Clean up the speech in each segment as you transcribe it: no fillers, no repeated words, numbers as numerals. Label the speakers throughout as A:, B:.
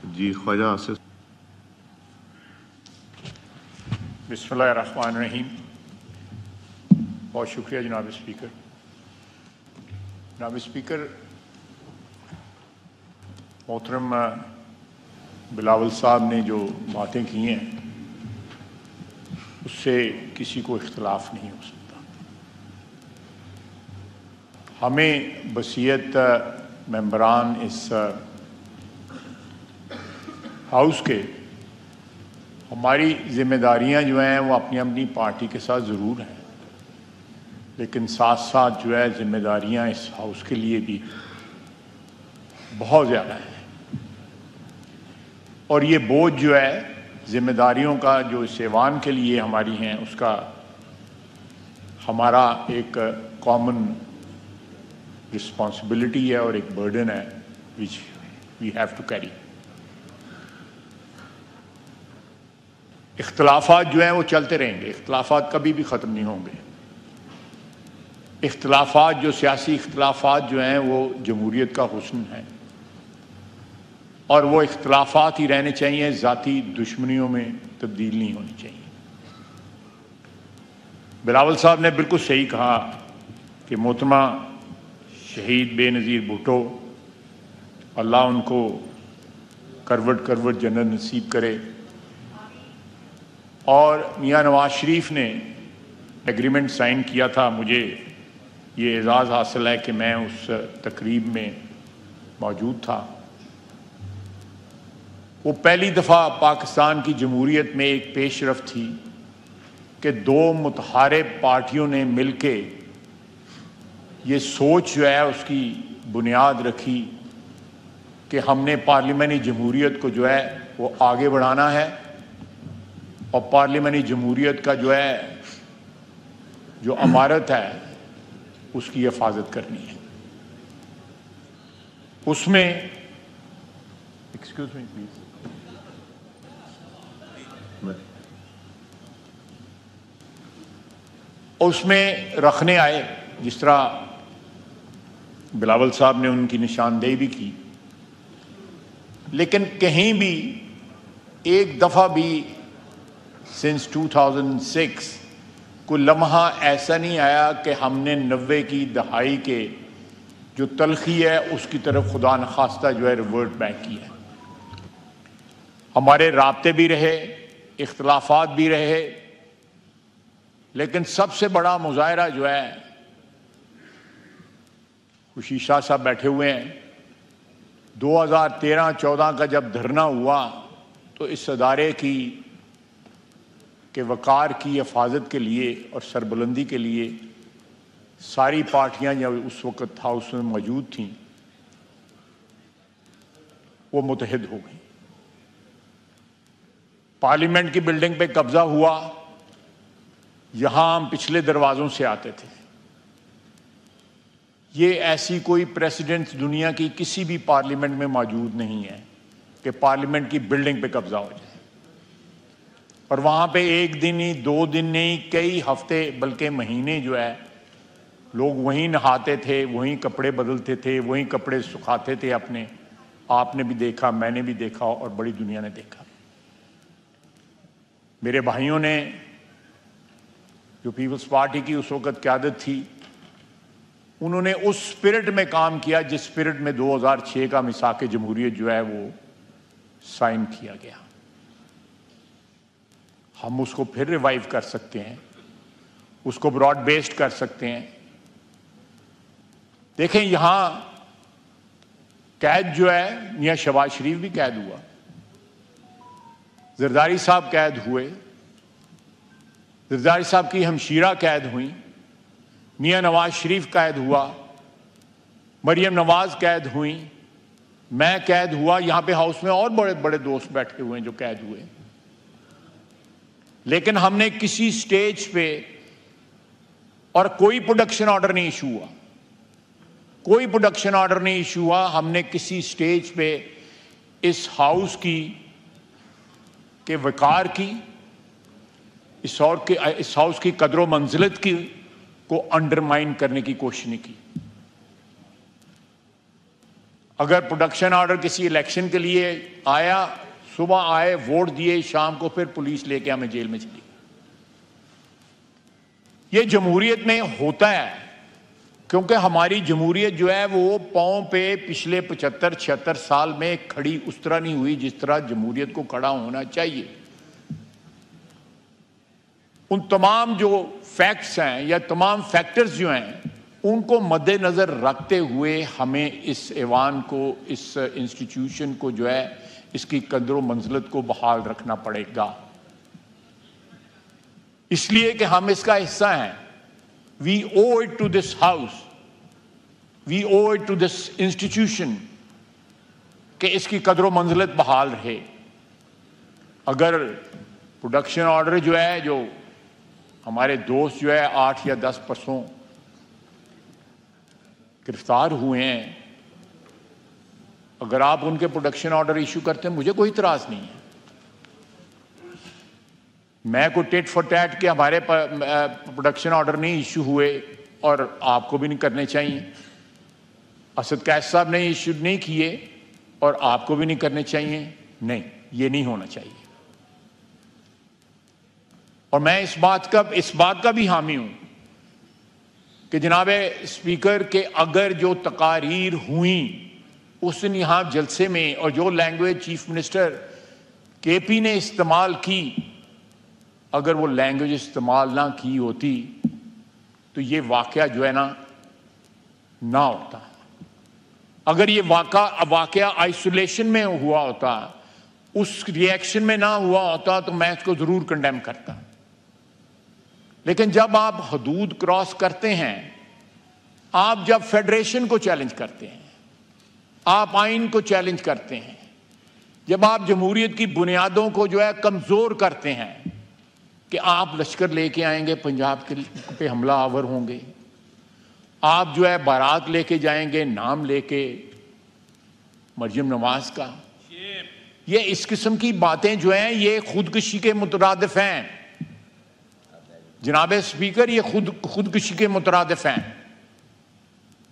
A: جی خواجہ آصف.
B: بسم اللہ الرحمن الرحیم. بہت شکریہ جناب اسپیکر. جناب اسپیکر، محترم بلاول صاحب نے جو باتیں کی ہیں اس سے کسی کو اختلاف نہیں ہو سکتا. ہمیں بصیرت ممبران اس ہاؤس کے ہماری ذمہ داریاں جو ہیں وہ اپنی اپنی پارٹی کے ساتھ ضرور ہیں، لیکن ساتھ ساتھ جو ہے ذمہ داریاں اس ہاؤس کے لیے بھی بہت زیادہ ہیں. اور یہ بوجھ جو ہے ذمہ داریوں کا جو اس ایوان کے لیے ہماری ہیں اس کا ہمارا ایک کامن رسپانسبلٹی ہے اور ایک برڈن ہے which we have to carry. اختلافات جو ہیں وہ چلتے رہیں گے، اختلافات کبھی بھی ختم نہیں ہوں گے. اختلافات جو سیاسی اختلافات جو ہیں وہ جمہوریت کا حسن ہے اور وہ اختلافات ہی رہنے چاہیے، ذاتی دشمنیوں میں تبدیل نہیں ہونی چاہیے. بلاول صاحب نے بالکل صحیح کہا کہ محترمہ شہید بے نظیر بھٹو، اللہ ان کو کروٹ کروٹ جنت نصیب کرے. اور میاں نواز شریف نے ایگریمنٹ سائن کیا تھا. مجھے یہ اعزاز حاصل ہے کہ میں اس تقریب میں موجود تھا. وہ پہلی دفعہ پاکستان کی جمہوریت میں ایک پیش رفت تھی کہ دو متحارب پارٹیوں نے مل کے یہ سوچ جو ہے اس کی بنیاد رکھی کہ ہم نے پارلیمانی جمہوریت کو جو ہے وہ آگے بڑھانا ہے اور پارلیمانی جمہوریت کا جو ہے جو امارت ہے اس کی حفاظت کرنی ہے. اس میں ایکسکیوز می پلیز اس میں رکھنے آئے، جس طرح بلاول صاحب نے ان کی نشاندہی بھی کی، لیکن کہیں بھی ایک دفعہ بھی سنس 2006 کوئی لمحہ ایسا نہیں آیا کہ ہم نے 90 کی دہائی کے جو تلخی ہے اس کی طرف خدا نخواستہ جو ہے ریورٹ بیک کیا ہے. ہمارے رابطے بھی رہے، اختلافات بھی رہے، لیکن سب سے بڑا مظاہرہ جو ہے خوشی شاہ صاحب بیٹھے ہوئے ہیں، 2013-14 کا جب دھرنا ہوا تو اس ادارے کی کہ وقار کی حفاظت کے لیے اور سربلندی کے لیے ساری پارٹیاں جو اس وقت ہاؤس میں موجود تھیں وہ متحد ہو گئیں. پارلیمنٹ کی بلڈنگ پہ قبضہ ہوا. یہاں ہم پچھلے دروازوں سے آتے تھے. یہ ایسی کوئی پریسیڈنٹ دنیا کی کسی بھی پارلیمنٹ میں موجود نہیں ہے کہ پارلیمنٹ کی بلڈنگ پہ قبضہ ہو جائے اور وہاں پہ ایک دن ہی 2 دن نہیں کئی ہفتے بلکہ مہینے جو ہے لوگ وہیں نہاتے تھے، وہیں کپڑے بدلتے تھے، وہیں کپڑے سکھاتے تھے اپنے. آپ نے بھی دیکھا، میں نے بھی دیکھا اور بڑی دنیا نے دیکھا. میرے بھائیوں نے جو پیپلز پارٹی کی اس وقت قیادت تھی انہوں نے اس اسپرٹ میں کام کیا جس اسپرٹ میں 2006 کا میثاق جمہوریت جو ہے وہ سائن کیا گیا. ہم اس کو پھر ریوائیو کر سکتے ہیں، اس کو براڈ بیسڈ کر سکتے ہیں. دیکھیں یہاں قید جو ہے میاں شہباز شریف بھی قید ہوا، زرداری صاحب قید ہوئے، زرداری صاحب کی ہمشیرہ قید ہوئیں، میاں نواز شریف قید ہوا، مریم نواز قید ہوئیں، میں قید ہوا. یہاں پہ ہاؤس میں اور بڑے بڑے دوست بیٹھے ہوئے ہیں جو قید ہوئے. لیکن ہم نے کسی سٹیج پہ اور کوئی پروڈکشن آرڈر نہیں ایشو ہوا، کوئی پروڈکشن آرڈر نہیں ایشو ہوا. ہم نے کسی سٹیج پہ اس ہاؤس کی کہ وقار کی، اس ہاؤس کی قدر و منزلت کی کو انڈرمائن کرنے کی کوشش نہیں کی. اگر پروڈکشن آرڈر کسی الیکشن کے لیے آیا، صبح آئے، ووٹ دیے، شام کو پھر پولیس لے کے ہمیں جیل میں چلی۔ یہ جمہوریت میں ہوتا ہے، کیونکہ ہماری جمہوریت جو ہے وہ پاؤں پہ پچھلے 75-76 سال میں کھڑی اس طرح نہیں ہوئی جس طرح جمہوریت کو کھڑا ہونا چاہیے۔ ان تمام جو فیکٹس ہیں یا تمام فیکٹرز جو ہیں ان کو مد نظر رکھتے ہوئے ہمیں اس ایوان کو، اس انسٹیٹیوشن کو جو ہے اس کی قدر و منزلت کو بحال رکھنا پڑے گا، اس لیے کہ ہم اس کا حصہ ہیں۔ We owe it to this house, we owe it to this institution کہ اس کی قدر و منزلت بحال رہے۔ اگر پروڈکشن آرڈر جو ہے، جو ہمارے دوست جو ہے 8 یا 10 پرسوں گرفتار ہوئے ہیں، اگر آپ ان کے پروڈکشن آرڈر ایشو کرتے ہیں، مجھے کوئی اعتراض نہیں ہے۔ میں کوئی ٹیٹ فار ٹیٹ کے ہمارے پروڈکشن آرڈر نہیں ایشو ہوئے اور آپ کو بھی نہیں کرنے چاہیے، اسد قیس صاحب نے ایشو نہیں کیے اور آپ کو بھی نہیں کرنے چاہیے، نہیں، یہ نہیں ہونا چاہیے۔ اور میں اس بات کا بھی حامی ہوں کہ جناب اسپیکر کہ اگر جو تقاریر ہوئیں اس دن یہاں جلسے میں اور جو لینگویج چیف منسٹر کے پی نے استعمال کی، اگر وہ لینگویج استعمال نہ کی ہوتی تو یہ واقعہ جو ہے نہ ہوتا۔ اگر یہ واقعہ آئسولیشن میں ہوا ہوتا، اس ریئیکشن میں نہ ہوا ہوتا تو میں اس کو ضرور کنڈیم کرتا۔ لیکن جب آپ حدود کراس کرتے ہیں، آپ جب فیڈریشن کو چیلنج کرتے ہیں، آپ آئین کو چیلنج کرتے ہیں، جب آپ جمہوریت کی بنیادوں کو جو ہے کمزور کرتے ہیں کہ آپ لشکر لے کے آئیں گے، پنجاب پہ حملہ آور ہوں گے، آپ جو ہے بارات لے کے جائیں گے نام لے کے مریم نواز کا، یہ اس قسم کی باتیں جو ہیں یہ خودکشی کے مترادف ہیں جناب اسپیکر، یہ خودکشی کے مترادف ہیں۔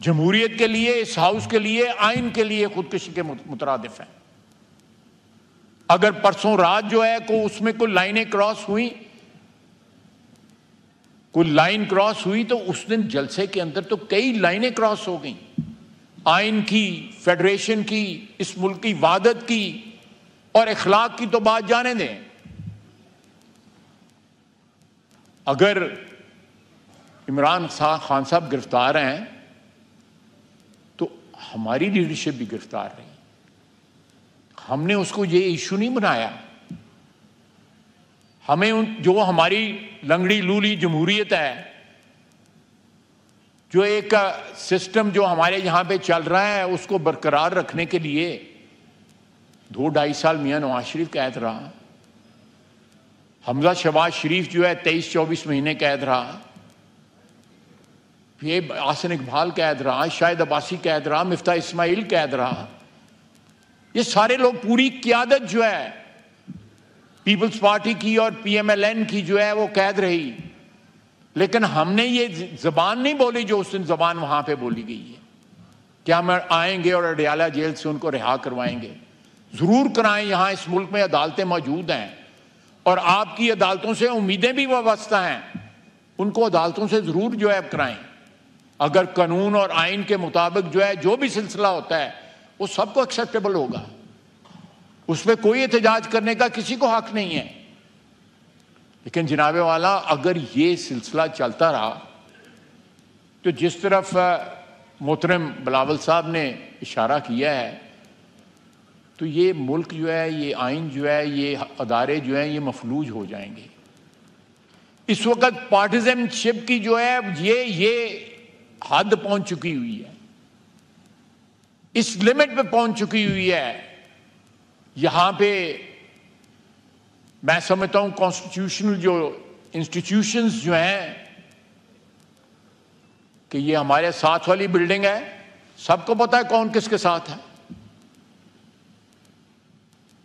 B: جمہوریت کے لیے، اس ہاؤس کے لیے، آئین کے لیے خودکشی کے مترادف ہیں۔ اگر پرسوں رات جو ہے اس میں کوئی لائنیں کراس ہوئیں، کوئی لائن کراس ہوئی تو اس دن جلسے کے اندر تو کئی لائنیں کراس ہو گئیں، آئین کی، فیڈریشن کی، اس ملک کی وحدت کی اور اخلاق کی تو بات جانے دیں۔ اگر عمران خان صاحب گرفتار ہیں تو ہماری لیڈرشپ بھی گرفتار رہی، ہم نے اس کو یہ ایشو نہیں بنایا۔ ہمیں جو ہماری لنگڑی لولی جمہوریت ہے، جو ایک سسٹم جو ہمارے یہاں پہ چل رہا ہے اس کو برقرار رکھنے کے لیے 2-2.5 سال میاں نواز شریف قید رہا، حمزہ شہباز شریف جو ہے 23-24 مہینے قید رہا، یہ آسن اقبال قید رہا، شاہد عباسی قید رہا، مفتاح اسماعیل قید رہا، یہ سارے لوگ، پوری قیادت جو ہے پیپلز پارٹی کی اور پی ایم ایل این کی جو ہے وہ قید رہی، لیکن ہم نے یہ زبان نہیں بولی جو اس دن زبان وہاں پہ بولی گئی ہے کہ ہم آئیں گے اور اڈیالہ جیل سے ان کو رہا کروائیں گے۔ ضرور کرائیں، یہاں اس ملک میں عدالتیں موجود ہیں اور آپ کی عدالتوں سے امیدیں بھی وابستہ ہیں، ان کو عدالتوں سے ضرور جو ہے کرائیں۔ اگر قانون اور آئین کے مطابق جو ہے جو بھی سلسلہ ہوتا ہے وہ سب کو ایکسیپٹیبل ہوگا، اس میں کوئی احتجاج کرنے کا کسی کو حق نہیں ہے۔ لیکن جناب والا اگر یہ سلسلہ چلتا رہا تو جس طرف محترم بلاول صاحب نے اشارہ کیا ہے تو یہ ملک جو ہے، یہ آئین جو ہے، یہ ادارے جو ہیں یہ مفلوج ہو جائیں گے۔ اس وقت پارٹیزن شپ کی جو ہے یہ حد پہنچ چکی ہوئی ہے، اس لمٹ پہ پہنچ چکی ہوئی ہے۔ یہاں پہ میں سمجھتا ہوں کانسٹیٹیوشنل جو انسٹیٹیوشنز جو ہیں کہ یہ ہمارے ساتھ والی بلڈنگ ہے، سب کو پتا ہے کون کس کے ساتھ ہے۔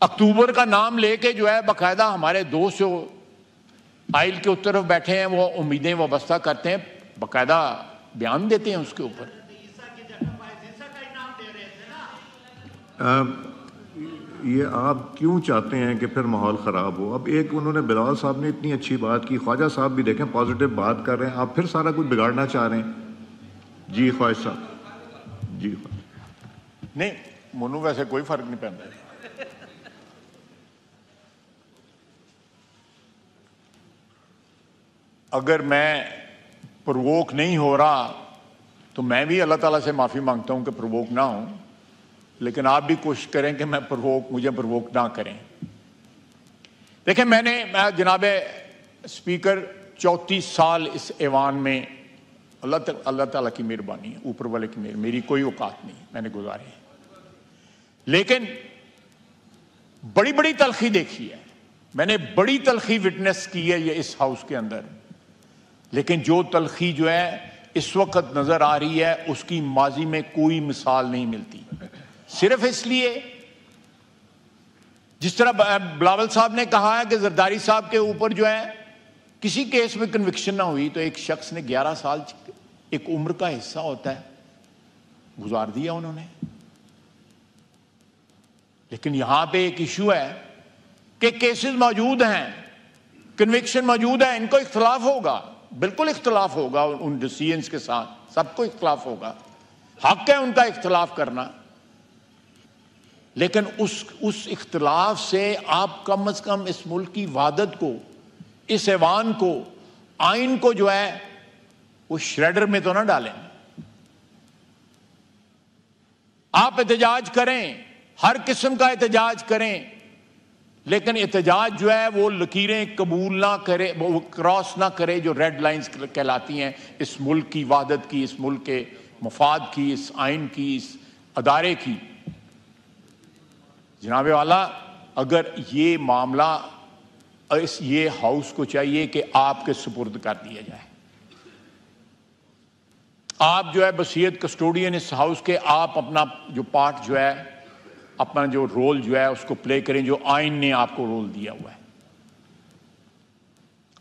B: اکتوبر کا نام لے کے جو ہے باقاعدہ ہمارے دوست جو آئل کے طرف بیٹھے ہیں وہ امیدیں وابستہ کرتے ہیں، باقاعدہ بیان دیتے ہیں اس کے اوپر۔
A: یہ آپ کیوں چاہتے ہیں کہ پھر ماحول خراب ہو؟ اب ایک انہوں نے بلال صاحب نے اتنی اچھی بات کی، خواجہ صاحب بھی دیکھیں پازیٹیو بات کر رہے ہیں، آپ پھر سارا کچھ بگاڑنا چاہ رہے ہیں۔ جی خواجہ صاحب جی
B: نہیں منو ویسے کوئی فرق نہیں پڑتا۔ اگر میں پرووک نہیں ہو رہا تو میں بھی اللہ تعالیٰ سے معافی مانگتا ہوں کہ پرووک نہ ہوں، لیکن آپ بھی کوشش کریں کہ مجھے پرووک نہ کریں۔ دیکھیں میں جناب اسپیکر 34 سال اس ایوان میں اللہ تعالیٰ کی مہربانی ہے، اوپر والے کی میری کوئی اوقات نہیں، میں نے گزارے ہیں، لیکن بڑی بڑی تلخی دیکھی ہے، میں نے بڑی تلخی وٹنس کی ہے یہ اس ہاؤس کے اندر، لیکن جو تلخی جو ہے اس وقت نظر آ رہی ہے اس کی ماضی میں کوئی مثال نہیں ملتی، صرف اس لیے جس طرح بلاول صاحب نے کہا ہے کہ زرداری صاحب کے اوپر جو ہے کسی کیس میں کنوکشن نہ ہوئی تو ایک شخص نے 11 سال ایک عمر کا حصہ ہوتا ہے گزار دیا انہوں نے۔ لیکن یہاں پہ ایک ایشو ہے کہ کیسز موجود ہیں، کنوکشن موجود ہے، ان کو اختلاف ہوگا، بالکل اختلاف ہوگا ان ڈیسیژنز کے ساتھ، سب کو اختلاف ہوگا، حق ہے ان کا اختلاف کرنا، لیکن اس اختلاف سے آپ کم از کم اس ملک کی وحدت کو، اس ایوان کو، آئین کو جو ہے وہ شریڈر میں تو نہ ڈالیں۔ آپ احتجاج کریں، ہر قسم کا احتجاج کریں، لیکن احتجاج جو ہے وہ لکیریں قبول نہ کرے، وہ کراس نہ کرے جو ریڈ لائنز کہلاتی ہیں اس ملک کی وحدت کی، اس ملک کے مفاد کی، اس آئین کی، اس ادارے کی۔ جناب والا اگر یہ معاملہ یہ ہاؤس کو چاہیے کہ آپ کے سپرد کر دیا جائے، آپ جو ہے بصیرت کسٹوڈین اس ہاؤس کے، آپ اپنا جو پارٹ جو ہے، اپنا جو رول جو ہے اس کو پلے کریں جو آئین نے آپ کو رول دیا ہوا ہے۔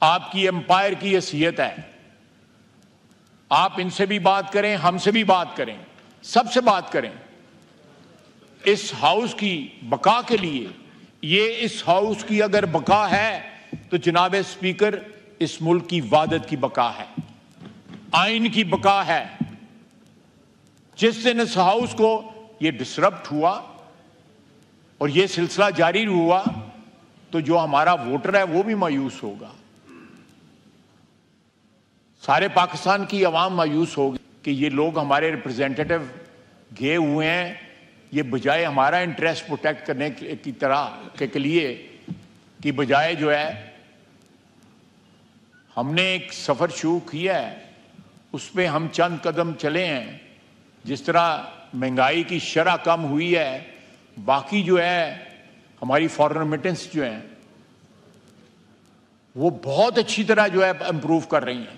B: آپ کی امپائر کی حیثیت ہے، آپ ان سے بھی بات کریں، ہم سے بھی بات کریں، سب سے بات کریں۔ اس ہاؤس کی بقا کے لیے، یہ اس ہاؤس کی اگر بقا ہے تو جناب اسپیکر اس ملک کی وحدت کی بقا ہے، آئین کی بقا ہے۔ جس دن اس ہاؤس کو یہ ڈسرپٹ ہوا اور یہ سلسلہ جاری ہوا تو جو ہمارا ووٹر ہے وہ بھی مایوس ہوگا، سارے پاکستان کی عوام مایوس ہوگی کہ یہ لوگ ہمارے ریپرزینٹیٹیو گئے ہوئے ہیں، یہ بجائے ہمارا انٹرسٹ پروٹیکٹ کرنے کی طرح کے لیے کی بجائے جو ہے ہم نے ایک سفر شروع کیا ہے، اس پہ ہم چند قدم چلے ہیں۔ جس طرح مہنگائی کی شرح کم ہوئی ہے، باقی جو ہے ہماری فارن ریمیٹنس جو ہیں وہ بہت اچھی طرح جو ہے امپروو کر رہی ہیں۔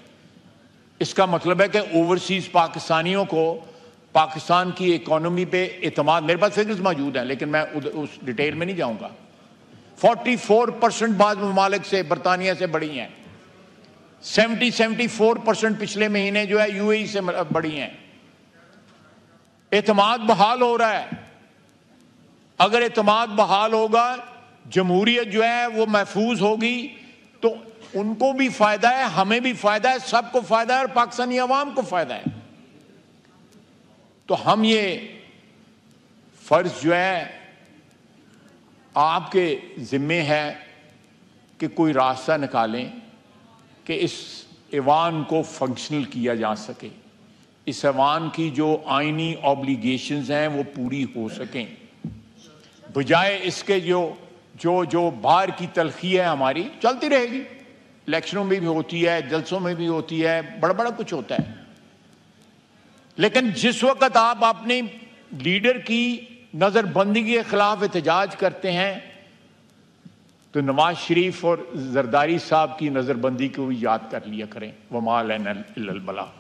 B: اس کا مطلب ہے کہ اوورسیز پاکستانیوں کو پاکستان کی اکانومی پہ اعتماد، میرے پاس فگرز موجود ہیں لیکن میں اس ڈیٹیل میں نہیں جاؤں گا، 44% بعض ممالک سے، برطانیہ سے بڑی ہیں، 74% پچھلے مہینے جو ہے یو اے ای سے بڑی ہیں۔ اعتماد بحال ہو رہا ہے، اگر اعتماد بحال ہوگا، جمہوریت جو ہے وہ محفوظ ہوگی تو ان کو بھی فائدہ ہے، ہمیں بھی فائدہ ہے، سب کو فائدہ ہے اور پاکستانی عوام کو فائدہ ہے۔ تو ہم یہ فرض جو ہے آپ کے ذمے ہے کہ کوئی راستہ نکالیں کہ اس ایوان کو فنکشنل کیا جا سکے، اس ایوان کی جو آئینی اوبلیگیشنز ہیں وہ پوری ہو سکیں، بجائے اس کے جو باہر کی تلخی ہے ہماری چلتی رہے گی، الیکشنوں میں بھی ہوتی ہے، جلسوں میں بھی ہوتی ہے، بڑا کچھ ہوتا ہے، لیکن جس وقت آپ اپنی لیڈر کی نظر بندی کے خلاف احتجاج کرتے ہیں تو نواز شریف اور زرداری صاحب کی نظر بندی کو بھی یاد کر لیا کریں۔ وما علینا الا البلاغ۔